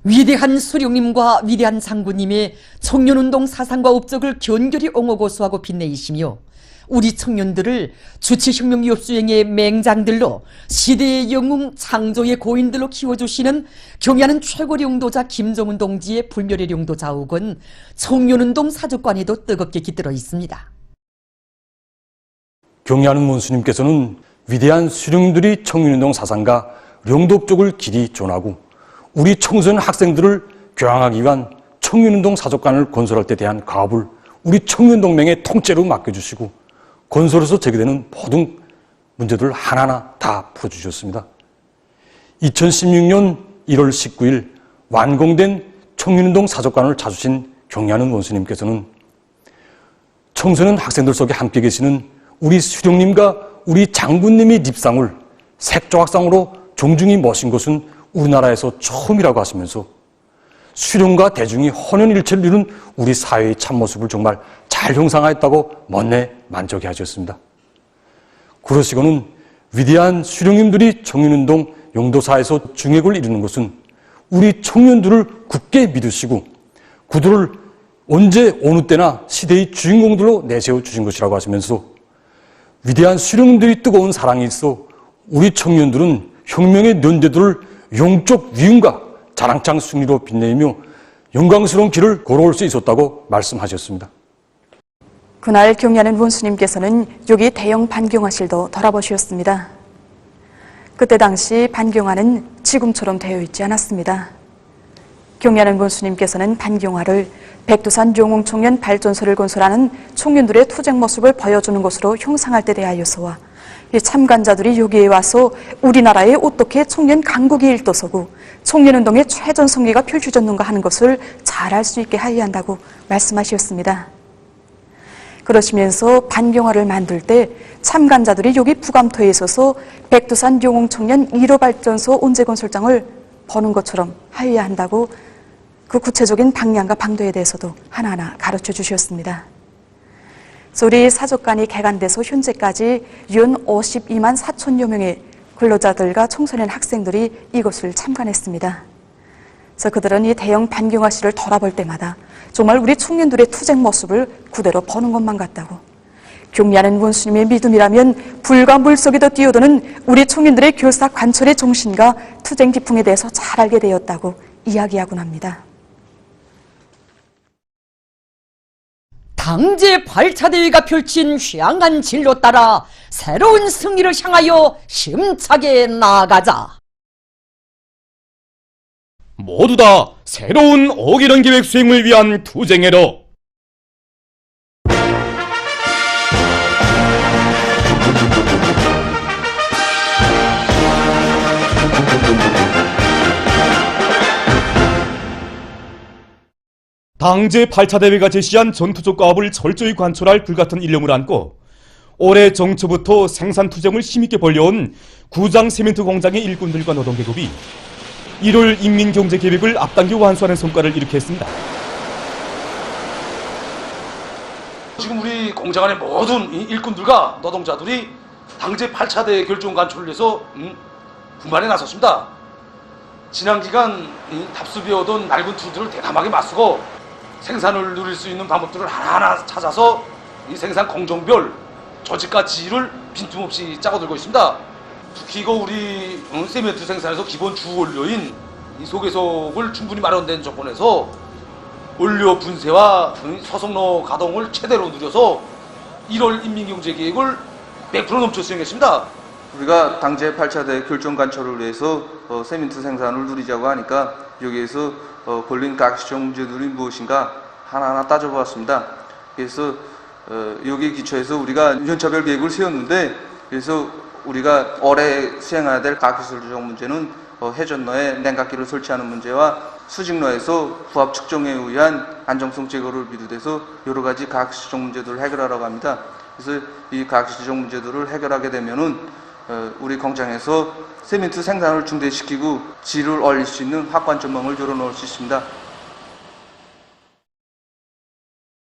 위대한 수령님과 위대한 장군님의 청년운동 사상과 업적을 견결히 옹호고수하고 빛내이시며 우리 청년들을 주체혁명 위협 수행의 맹장들로 시대의 영웅 창조의 고인들로 키워주시는 경의하는 최고領導자 김정은 동지의 불멸의領導 자욱은 청년운동 사주관에도 뜨겁게 깃들어 있습니다. 경의하는 문수님께서는 위대한 수령들이 청년운동 사상과領導쪽을 길이 존하고 우리 청소년 학생들을 교양하기 위한 청년운동 사족관을 건설할 때 대한 가업을 우리 청년동맹의 통째로 맡겨주시고 건설에서 제기되는 모든 문제들을 하나하나 다 풀어주셨습니다. 2016년 1월 19일 완공된 청년운동 사족관을 찾으신 경의하는 원수님께서는 청소년 학생들 속에 함께 계시는 우리 수령님과 우리 장군님의 립상을 색조각상으로 정중히 모신 것은 우리나라에서 처음이라고 하시면서 수령과 대중이 혼연일체를 이룬 우리 사회의 참모습을 정말 잘 형상화했다고 멋내 만족해 하셨습니다. 그러시고는 위대한 수령님들이 청년운동 용도사에서 중액을 이루는 것은 우리 청년들을 굳게 믿으시고 그들을 언제 어느 때나 시대의 주인공들로 내세워 주신 것이라고 하시면서 위대한 수령님들이 뜨거운 사랑이 있어 우리 청년들은 혁명의 연대들을 영적 위움과 자랑창 승리로 빛내며 영광스러운 길을 걸어올 수 있었다고 말씀하셨습니다. 그날 경의하는 원수님께서는 여기 대형 반경화실도 돌아보셨습니다. 그때 당시 반경화는 지금처럼 되어 있지 않았습니다. 경의하는 원수님께서는 반경화를 백두산 영웅청년 발전소를 건설하는 청년들의 투쟁 모습을 보여주는 것으로 형상할 때 대하여서와 이 참관자들이 여기에 와서 우리나라에 어떻게 청년 강국이 일떠서고 청년운동의 최전성기가 펼쳐졌는가 하는 것을 잘 알 수 있게 하여야 한다고 말씀하셨습니다. 그러시면서 반경화를 만들 때 참관자들이 여기 부감토에 있어서 백두산 영웅청년 1호 발전소 온재 건설장을 보는 것처럼 하여야 한다고 그 구체적인 방향과 방도에 대해서도 하나하나 가르쳐 주셨습니다. 우리 사족관이 개관돼서 현재까지 연 52만 4천여 명의 근로자들과 청소년 학생들이 이것을 참관했습니다. 그래서 그들은 이 대형 반경화실을 돌아볼 때마다 정말 우리 청년들의 투쟁 모습을 그대로 보는 것만 같다고, 경의하는 원수님의 믿음이라면 불과 물속에도 뛰어드는 우리 청년들의 교사 관철의 정신과 투쟁 기풍에 대해서 잘 알게 되었다고 이야기하곤 합니다. 당제 발차대회가 펼친 휘황한 진로 따라 새로운 승리를 향하여 힘차게 나아가자. 모두 다 새로운 어기런 계획 수행을 위한 투쟁해로. 당제 8차 대회가 제시한 전투적 가업을 철저히 관철할 불같은 일념을 안고 올해 정초부터 생산 투쟁을 힘있게 벌려온 구장 세멘트 공장의 일꾼들과 노동계급이 1월 인민경제계획을 앞당겨 완수하는 성과를 이룩했습니다. 지금 우리 공장 안의 모든 일꾼들과 노동자들이 당제 8차 대회 결정 관철을 위해서 분발에 나섰습니다. 지난 기간 답습해오던 낡은 투들을 대담하게 맞서고 생산을 누릴 수 있는 방법들을 하나하나 찾아서 이 생산 공정별 조직과 지휘를 빈틈없이 짜고들고 있습니다. 특히 이거 우리 세멘트 생산에서 기본 주 원료인 이 소계속을 충분히 마련된 조건에서 원료 분쇄와 소속로 가동을 최대로 누려서 1월 인민경제계획을 100% 넘쳐 수행했습니다. 우리가 당제 8차 대회 결정 관철을 위해서 세멘트 생산을 누리자고 하니까 여기에서 걸린 각 시정 문제들이 무엇인가 하나하나 따져보았습니다. 그래서 여기에 기초해서 우리가 연차별 계획을 세웠는데, 그래서 우리가 올해 수행해야 될 각 기술적 문제는 해전로에 냉각기를 설치하는 문제와 수직로에서 부합 측정에 의한 안정성 제거를 비롯해서 여러 가지 각 시정 문제들을 해결하라고 합니다. 그래서 이 각 시정 문제들을 해결하게 되면은 우리 공장에서 세멘트 생산을 중대시키고 질을 올릴 수 있는 확관 전망을 열어놓을 수 있습니다.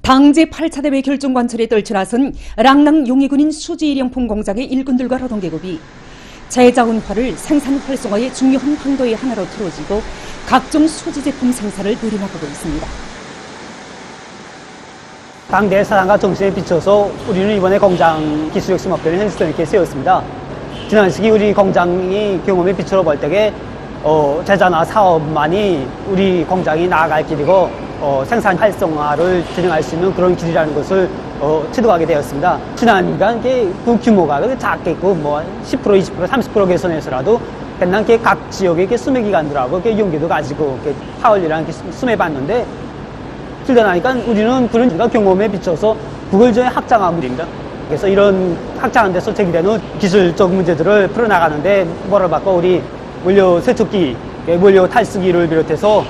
당제 8차 대회 결정 관철에 떨쳐나선 랑랑 용의군인 수지 일용품 공장의 일꾼들과 노동계급이 제자원화를 생산 활성화의 중요한 방도의 하나로 들어지고 각종 수지 제품 생산을 늘려나가고 있습니다. 당대 사상과 정신에 비춰서 우리는 이번에 공장 기술혁신 목표를 현실성 있게 세웠습니다. 지난 시기 우리 공장이 경험에 비추어 볼 때에 제자나 사업만이 우리 공장이 나아갈 길이고 생산 활성화를 진행할 수 있는 그런 길이라는 것을 체득하게 되었습니다. 지난 기간 그 규모가 작겠고 10%, 20%, 30% 개선해서라도 맨날 각 지역의 수매 기관들하고 연계도 가지고 파월이랑 수매 받는데 들려나니까 우리는 그런 경험에 비춰서 그걸 저희 확장한 문제입니다. 그래서 이런 확장한 데서 제기되는 기술적 문제들을 풀어나가는데 뭐를 받고 우리 원료 세척기, 원료 탈수기를 비롯해서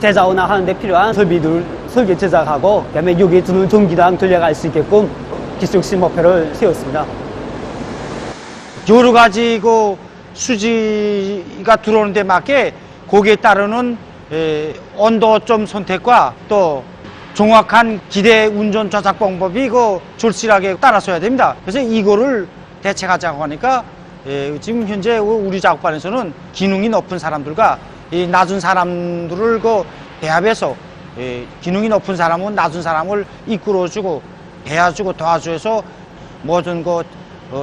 제작이나 하는데 필요한 설비들 설계 제작하고 그다음에 여기에 두는 전기당 돌려갈 수 있게끔 기술혁신 목표를 세웠습니다. 여러 가지 수지가 들어오는 데 맞게 거기에 따르는 온도점 선택과 또 정확한 기대 운전 조작 방법이 절실하게 따라서야 됩니다. 그래서 이거를 대책하자고 하니까 지금 현재 우리 작업반에서는 기능이 높은 사람들과 이 낮은 사람들을 배합해서 기능이 높은 사람은 낮은 사람을 이끌어주고 배워주고 도와줘서 모든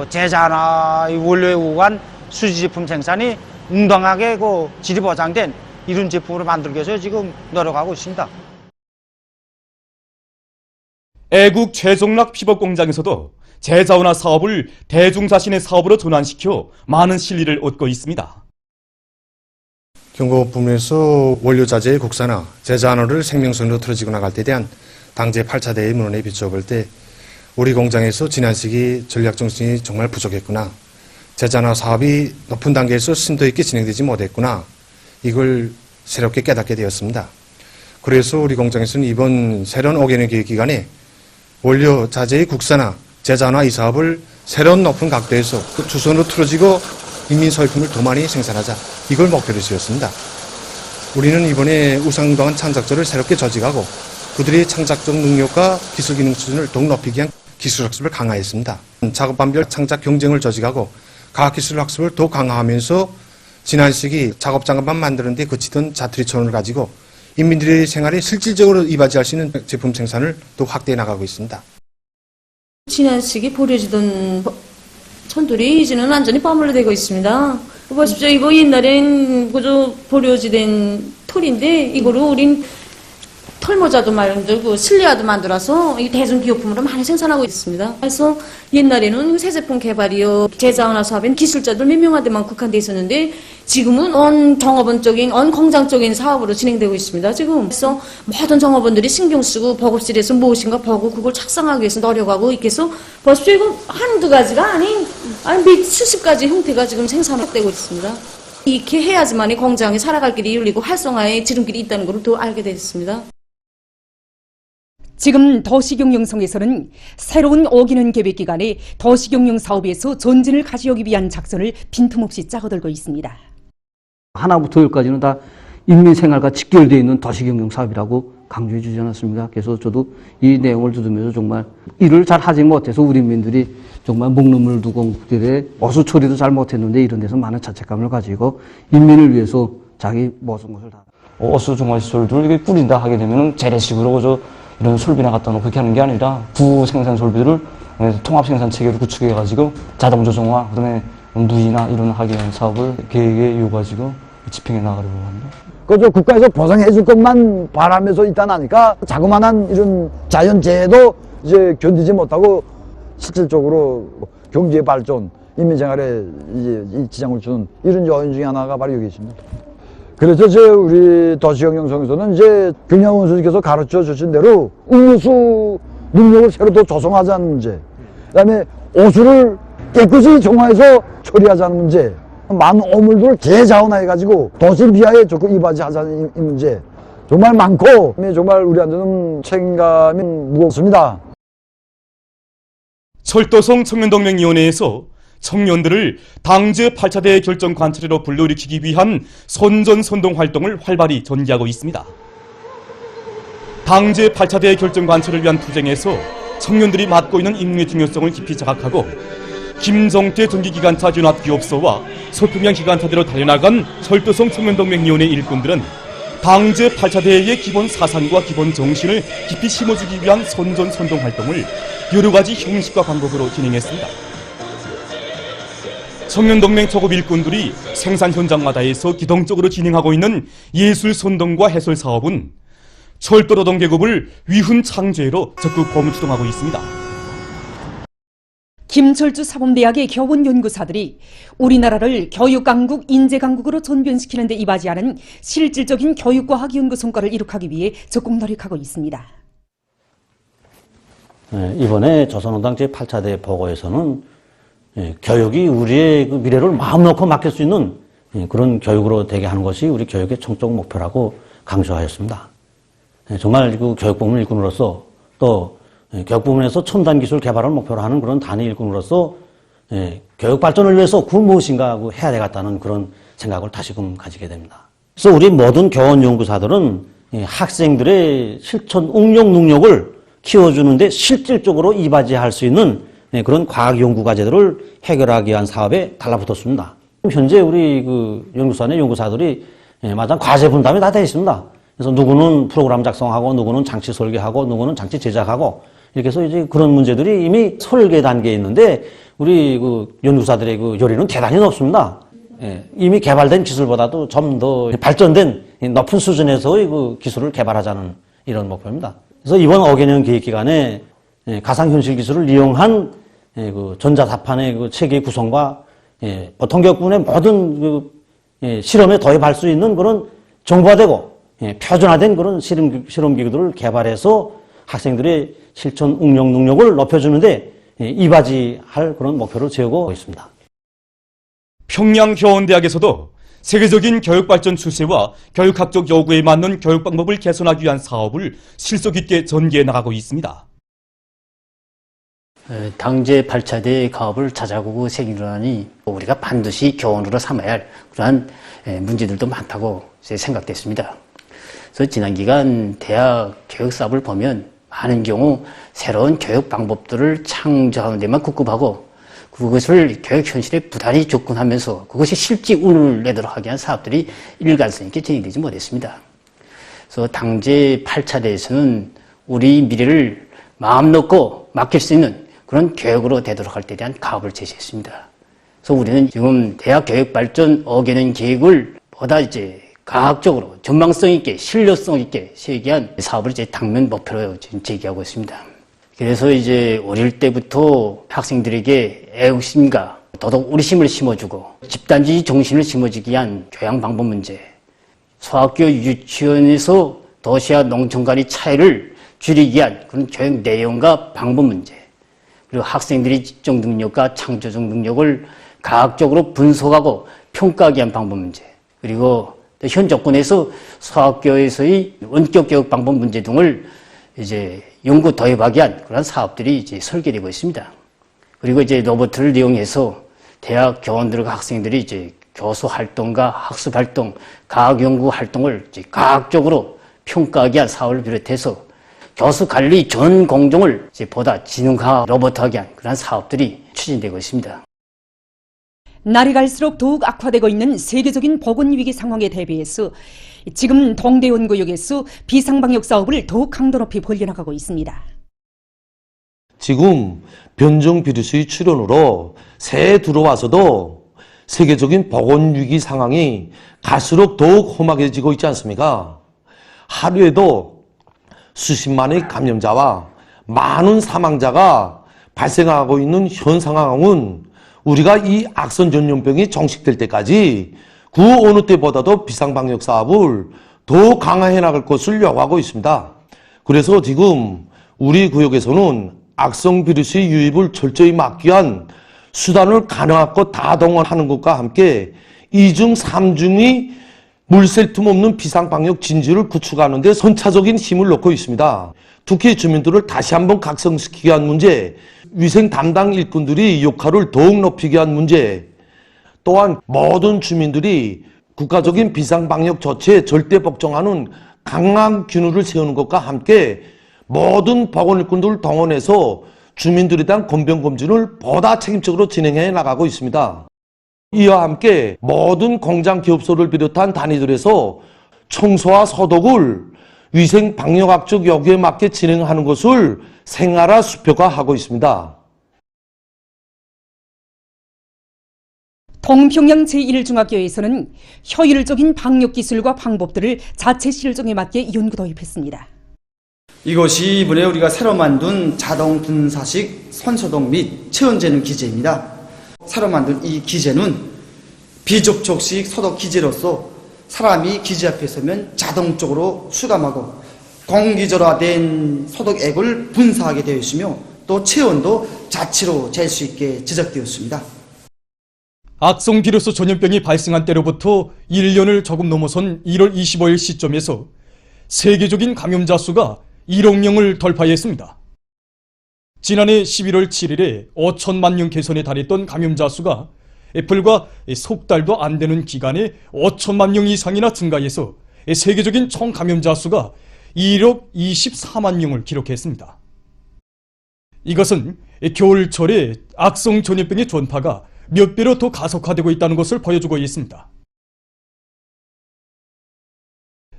제자나 원료에 의한 수지 제품 생산이 웅당하게 질이 보장된 이런 제품으로 만들기 위해서 지금 노력하고 있습니다. 애국 최종락 피법 공장에서도 제자원화 사업을 대중자신의 사업으로 전환시켜 많은 실리를 얻고 있습니다. 경고부문에서 원료자재의 국산화, 제자원화를 생명선으로 틀어지고 나갈 때 대한 당제 8차대의 문헌에 비춰볼 때 우리 공장에서 지난 시기 전략정신이 정말 부족했구나. 제자원화 사업이 높은 단계에서 심도 있게 진행되지 못했구나. 이걸 새롭게 깨닫게 되었습니다. 그래서 우리 공장에서는 이번 새로운 5개년 계획 기간에 원료 자재의 국산화, 제자원화 이 사업을 새로운 높은 각도에서 주선으로 틀어지고 인민 소비품을 더 많이 생산하자. 이걸 목표로 세웠습니다. 우리는 이번에 우상당한 창작자를 새롭게 조직하고 그들의 창작적 능력과 기술 기능 수준을 더욱 높이기 위한 기술 학습을 강화했습니다. 작업반별 창작 경쟁을 조직하고 과학기술 학습을 더 강화하면서 지난 시기 작업장갑만 만드는 데 그치던 자투리촌을 가지고 인민들의 생활에 실질적으로 이바지할 수 있는 제품 생산을 또 확대해 나가고 있습니다. 지난 시기 버려지던 천돌이 이제는 완전히 빠물러되고 있습니다. 보십시오. 이거 옛날엔 그저 버려지던 털인데 이거를 우린 털모자도 만들고 실내화도 만들어서 이 대중기업품으로 많이 생산하고 있습니다. 그래서 옛날에는 새 제품 개발이요 제자원화 사업엔 기술자들 몇 명한테만 국한돼 있었는데 지금은 언 정업원적인 언 공장적인 사업으로 진행되고 있습니다. 지금 그래서 모든 정업원들이 신경 쓰고 버급실에서 무엇인가 보고 그걸 착상하기 위해서 노력하고 있겠어. 보십시오. 이거 한두 가지가 아닌 수십 가지 형태가 지금 생산되고 있습니다. 이렇게 해야지만 이 공장이 살아갈 길이 열리고 활성화의 지름길이 있다는 걸 또 알게 됐습니다. 지금 더시경영성에서는 새로운 5개년 계획 기간에 더시경영 사업에서 전진을 가져오기 위한 작전을 빈틈없이 짜고들고 있습니다. 하나부터 열까지는 다 인민생활과 직결되어 있는 도시경영 사업이라고 강조해 주지 않았습니까? 그래서 저도 이 내용을 들으면서 정말 일을 잘 하지 못해서 우리 인민들이 정말 목넘을 두고 그들의 어수 처리도 잘 못했는데 이런 데서 많은 자책감을 가지고 인민을 위해서 자기 모든 것을 다 어수 종합시설들 이렇게 꾸린다 하게 되면 재래식으로 그저 이런 솔비나 갖다 놓고 그렇게 하는 게 아니라 부생산 솔비들을 통합생산 체계로 구축해가지고 자동 조정화, 그다음에 누이나 이런 하기 위한 사업을 계획에 요구가지고 집행해 나가려고 합니다. 그저 국가에서 보상해 줄 것만 바라면서 있다 나니까 자그마한 이런 자연재해도 이제 견디지 못하고 실질적으로 경제 발전, 인민생활에 이제 이 지장을 주는 이런 요인 중에 하나가 바로 여기 있습니다. 그래서 우리 도시경영성에서는 이제 경영원수님께서 가르쳐 주신 대로 음료수 능력을 새로 더 조성하자는 문제, 그다음에 오수를 깨끗이 정화해서 처리하자는 문제, 많은 오물들을 재자원화해가지고 도시 비하에 조금 이바지하자는 이 문제 정말 많고 정말 우리한테는 책임감이 무겁습니다. 철도성 청년동맹위원회에서 청년들을 당제 8차대 결정 관찰회로 불러일으키기 위한 선전선동 활동을 활발히 전개하고 있습니다. 당제 8차대 결정 관찰을 위한 투쟁에서 청년들이 맡고 있는 임무의 중요성을 깊이 자각하고 김정태 전기기관차 연합기업소와 서평양 기관차대로 달려나간 철도성 청년동맹위원회 일꾼들은 당제 8차 대회의 기본 사상과 기본 정신을 깊이 심어주기 위한 선전선동 활동을 여러 가지 형식과 방법으로 진행했습니다. 청년동맹 초급 일꾼들이 생산 현장마다에서 기동적으로 진행하고 있는 예술 선동과 해설 사업은 철도노동계급을 위훈 창조회로 적극 범주동하고 있습니다. 김철주 사범대학의 교원 연구사들이 우리나라를 교육강국, 인재강국으로 전변시키는 데 이바지하는 실질적인 교육과학 연구 성과를 이룩하기 위해 적극 노력하고 있습니다. 이번에 조선노동 제8차 대회 보고에서는 교육이 우리의 그 미래를 마음 놓고 맡길 수 있는 그런 교육으로 되게 하는 것이 우리 교육의 총적 목표라고 강조하였습니다. 정말 그 교육부문 일꾼으로서 또 교육부문에서 첨단 기술 개발을 목표로 하는 그런 단위 일꾼으로서 교육 발전을 위해서 그 무엇인가 해야 되겠다는 그런 생각을 다시금 가지게 됩니다. 그래서 우리 모든 교원 연구사들은 학생들의 실천 응용 능력을 키워주는데 실질적으로 이바지할 수 있는 그런 과학 연구 과제들을 해결하기 위한 사업에 달라붙었습니다. 현재 우리 그 연구소 내 연구사들이 마땅 과제 분담이 다 되어 있습니다. 그래서 누구는 프로그램 작성하고 누구는 장치 설계하고 누구는 장치 제작하고 이렇게 해서 이제 그런 문제들이 이미 설계 단계에 있는데 우리 그 연구사들의 그 요리는 대단히 높습니다. 이미 개발된 기술보다도 좀 더 발전된 높은 수준에서의 그 기술을 개발하자는 이런 목표입니다. 그래서 이번 5개년 계획 기간에 가상현실 기술을 이용한 그 전자사판의 그 체계 구성과 보통 교육부문의 모든 그 실험에 도입할 수 있는 그런 정보화되고 표준화된 그런 실험기구들을 개발해서 학생들의 실천 응용 능력을 높여주는데 이바지할 그런 목표를 세우고 있습니다. 평양교원대학에서도 세계적인 교육발전 추세와 교육학적 요구에 맞는 교육 방법을 개선하기 위한 사업을 실속 있게 전개해 나가고 있습니다. 당제 8차 대회 가업을 자자고고 세기로하니 우리가 반드시 교원으로 삼아야 할 그러한 문제들도 많다고 생각됐습니다. 그래서 지난 기간 대학 교육 사업을 보면 많은 경우 새로운 교육 방법들을 창조하는 데만 국급하고 그것을 교육 현실에 부단히 접근하면서 그것이 실제 운을 내도록 하기 위한 사업들이 일관성 있게 진행되지 못했습니다. 그래서 당제 8차 대회에서는 우리 미래를 마음 놓고 맡길 수 있는 그런 교육으로 되도록 할 때 대한 가업을 제시했습니다. 그래서 우리는 지금 대학 교육 발전 5개년 계획을 보다 이제 과학적으로 전망성 있게 신뢰성 있게 세계한 사업을 이제 당면 목표로 지금 제기하고 있습니다. 그래서 이제 어릴 때부터 학생들에게 애국심과 더더욱 우리심을 심어주고 집단주의 정신을 심어주기 위한 교양 방법 문제, 소학교 유치원에서 도시와 농촌 간의 차이를 줄이기 위한 그런 교육 내용과 방법 문제, 그리고 학생들의 집중 능력과 창조적 능력을 과학적으로 분석하고 평가하기 위한 방법 문제, 그리고 현 정권에서 소학교에서의 원격 교육 방법 문제 등을 이제 연구 도입하기 위한 그런 사업들이 이제 설계되고 있습니다. 그리고 이제 로봇을 이용해서 대학 교원들과 학생들이 이제 교수 활동과 학습 활동, 과학 연구 활동을 이제 과학적으로 평가하기 위한 사업을 비롯해서 교수 관리 전 공정을 이제 보다 지능화 로봇화하기 위한 그런 사업들이 추진되고 있습니다. 날이 갈수록 더욱 악화되고 있는 세계적인 보건위기 상황에 대비해서 지금 동대연구역에서 비상방역 사업을 더욱 강도 높이 벌려나가고 있습니다. 지금 변종 비루스의 출현으로 새해 들어와서도 세계적인 보건위기 상황이 갈수록 더욱 험악해지고 있지 않습니까? 하루에도 수십만의 감염자와 많은 사망자가 발생하고 있는 현 상황은 우리가 이 악성 전염병이 종식될 때까지 그 어느 때보다도 비상방역 사업을 더 강화해 나갈 것을 요구하고 있습니다. 그래서 지금 우리 구역에서는 악성 비루스의 유입을 철저히 막기 위한 수단을 가능하고 다 동원하는 것과 함께 2중, 3중이 물샐 틈 없는 비상방역 진지를 구축하는 데 선차적인 힘을 놓고 있습니다. 특히 주민들을 다시 한번 각성시키기 위한 문제, 위생 담당 일꾼들이 역할을 더욱 높이기 위한 문제, 또한 모든 주민들이 국가적인 비상방역 조치에 절대 복종하는 강한 균형을 세우는 것과 함께 모든 보건일꾼들을 동원해서 주민들에 대한 건병검진을 보다 책임적으로 진행해 나가고 있습니다. 이와 함께 모든 공장 기업소를 비롯한 단위들에서 청소와 소독을 위생 방역학적 요구에 맞게 진행하는 것을 생활화 수표화하고 있습니다. 동평양 제1중학교에서는 효율적인 방역기술과 방법들을 자체 실정에 맞게 연구 도입했습니다. 이것이 이번에 우리가 새로 만든 자동 분사식 손소독 및 체온 재는 기제입니다. 새로 만든 이 기제는 비접촉식 소독 기제로서 사람이 기제 앞에 서면 자동적으로 수감하고 공기절화된 소독액을 분사하게 되어 있으며 또 체온도 자체로 잴 수 있게 제작되었습니다. 악성 비루스 전염병이 발생한 때로부터 1년을 조금 넘어선 1월 25일 시점에서 세계적인 감염자 수가 1억 명을 돌파했습니다. 지난해 11월 7일에 5천만 명 개선에 달했던 감염자 수가 불과 석 달도 안 되는 기간에 5천만 명 이상이나 증가해서 세계적인 총 감염자 수가 1억 24만 명을 기록했습니다. 이것은 겨울철에 악성 전염병의 전파가 몇 배로 더 가속화되고 있다는 것을 보여주고 있습니다.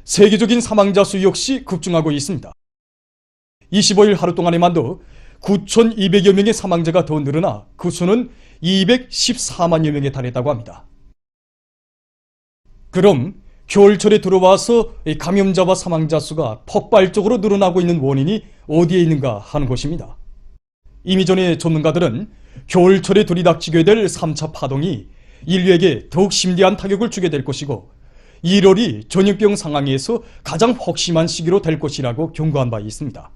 세계적인 사망자 수 역시 급증하고 있습니다. 25일 하루 동안에만도 9,200여 명의 사망자가 더 늘어나 그 수는 214만여 명에 달했다고 합니다. 그럼 겨울철에 들어와서 감염자와 사망자 수가 폭발적으로 늘어나고 있는 원인이 어디에 있는가 하는 것입니다. 이미 전에 전문가들은 겨울철에 들이닥치게 될 3차 파동이 인류에게 더욱 심대한 타격을 주게 될 것이고 1월이 전염병 상황에서 가장 혹심한 시기로 될 것이라고 경고한 바 있습니다.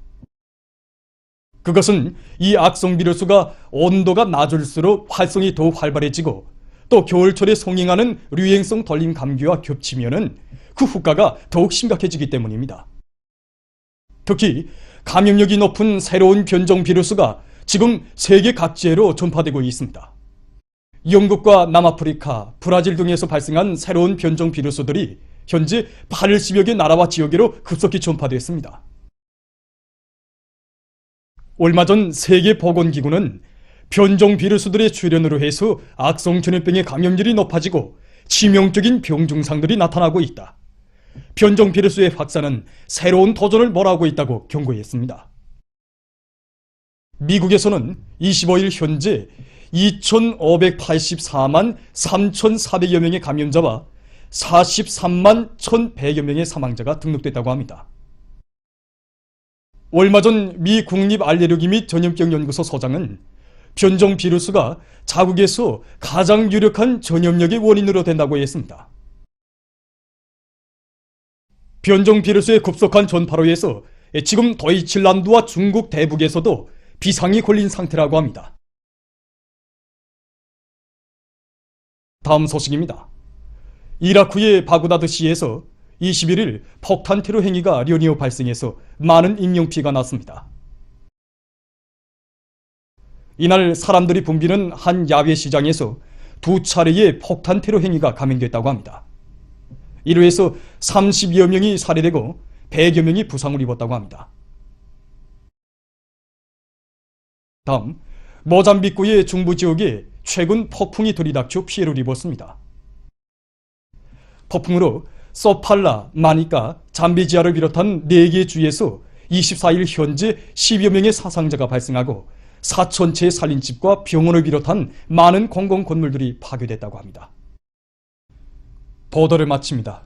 그것은 이 악성 비루스가 온도가 낮을수록 활성이 더욱 활발해지고 또 겨울철에 성행하는 유행성 돌림 감기와 겹치면은 그 후과가 더욱 심각해지기 때문입니다. 특히 감염력이 높은 새로운 변종 비루스가 지금 세계 각지로 전파되고 있습니다. 영국과 남아프리카, 브라질 등에서 발생한 새로운 변종 비루스들이 현재 80여 개 나라와 지역으로 급속히 전파됐습니다. 얼마 전 세계보건기구는 변종 비루스들의 출현으로 해서 악성 전염병의 감염률이 높아지고 치명적인 병 증상들이 나타나고 있다. 변종 비루스의 확산은 새로운 도전을 몰아오고 있다고 경고했습니다. 미국에서는 25일 현재 2,584만 3,400여 명의 감염자와 43만 1,100여 명의 사망자가 등록됐다고 합니다. 얼마 전 미 국립알레르기 및 전염병 연구소 소장은 변종 비루스가 자국에서 가장 유력한 전염력의 원인으로 된다고 했습니다. 변종 비루스의 급속한 전파로 해서 지금 도이칠란드와 중국 대북에서도 비상이 걸린 상태라고 합니다. 다음 소식입니다. 이라크의 바그다드시에서 21일 폭탄 테러 행위가 연이어 발생해서 많은 인명피해가 났습니다. 이날 사람들이 붐비는 한 야외 시장에서 2차례의 폭탄 테러 행위가 감행됐다고 합니다. 이로 해서 30여 명이 살해되고 100여 명이 부상을 입었다고 합니다. 다음, 모잠비크의 중부 지역에 최근 폭풍이 들이닥쳐 피해를 입었습니다. 폭풍으로 소팔라, 마니까, 잠비지아를 비롯한 4개 주에서 24일 현재 10여 명의 사상자가 발생하고 4,000채의 살림집과 병원을 비롯한 많은 공공 건물들이 파괴됐다고 합니다. 보도를 마칩니다.